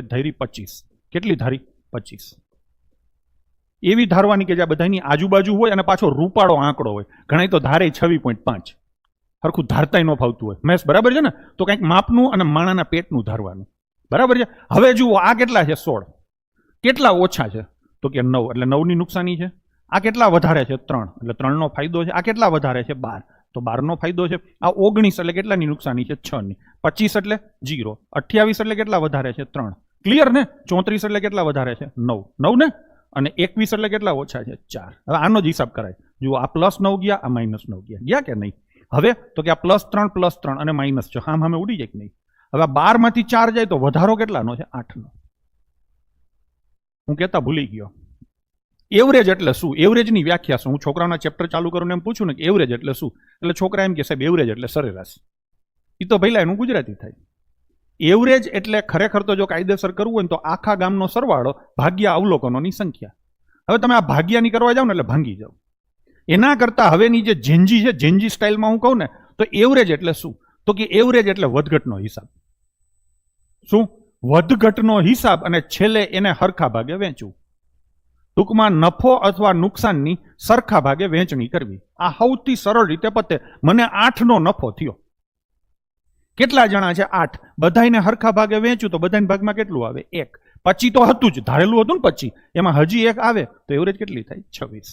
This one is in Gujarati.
ધારી 25. કેટલી ધારી? 25. એવી ધારવાની કે જ્યાં બધાની આજુબાજુ હોય અને પાછો રૂપાળો આંકડો હોય. ઘણા તો ધારે 26.5. સરખું ધારતાય ન ફાવતું હોય. મેસ બરાબર છે ને? તો કંઈક માપનું અને માણાના પેટનું ધારવાનું. બરાબર છે. હવે જુઓ, આ કેટલા છે? 16. કેટલા ઓછા છે? તો કે 9. એટલે 9 ની નુકસાની છે. આ કેટલા વધારે છે? 3. એટલે 3 નો ફાયદો છે. આ કેટલા વધારે છે? 12. તો 12 નો ફાયદો છે. આ 19 એટલે કેટલાની નુકસાની છે? 6 ની. 25 એટલે 0. 28 એટલે કેટલા વધારે છે? 3. ક્લિયર ને? 34 એટલે કેટલા વધારે છે? 9. 9 ને? અને 21 એટલે કેટલા ઓછા છે? 4. હવે આનો જ હિસાબ કરાય. જુઓ, આ +9 ગયા, આ -9 ગયા. ગયા કે નહીં? હવે તો કે આ +3 અને -6 સામે ઉડી જાય કે નહીં? હવે 12 માંથી 4 જાય તો વધારો કેટલાનો છે? 8 નો. હું કહેતા ભૂલી ગયો. એવરેજ એટલે શું? એવરેજની વ્યાખ્યા શું? હું છોકરાઓના ચેપ્ટર ચાલુ કરું એમ પૂછું ને કે એવરેજ એટલે શું? એટલે છોકરા એમ કે સાહેબ એવરેજ એટલે સરેરાશ. એ તો પહેલા એનું ગુજરાતી થાય. એવરેજ એટલે ખરેખર તો જો કાયદેસર કરવું હોય તો આખા ગામનો સરવાળો ભાગ્યા અવલોકનોની સંખ્યા. હવે તમે આ ભાગ્યાની કરવા જાવ ને એટલે ભાંગી જાવ. એના કરતા હવેની જે જેન્જી છે, જેન્જી સ્ટાઇલમાં હું કહું ને તો એવરેજ એટલે શું? તો કે એવરેજ એટલે વધઘટનો હિસાબ. શું? વધઘટનો હિસાબ, અને છેલ્લે એને હરખા ભાગે વેચવું. ટૂંકમાં નફો અથવા નુકસાનની સરખા ભાગે વહેંચણી કરવી. આ સૌથી સરળ રીતે પતે. મને 8 નો નફો થયો. કેટલા જણા છે? 8. બધાને હરખા ભાગે વેચ્યું તો બધાના ભાગમાં કેટલું આવે? 1. 25 તો હતું જ, ધારેલું હતું ને 25. એમાં હજી 1 આવે તો એવરેજ કેટલી થાય? 26.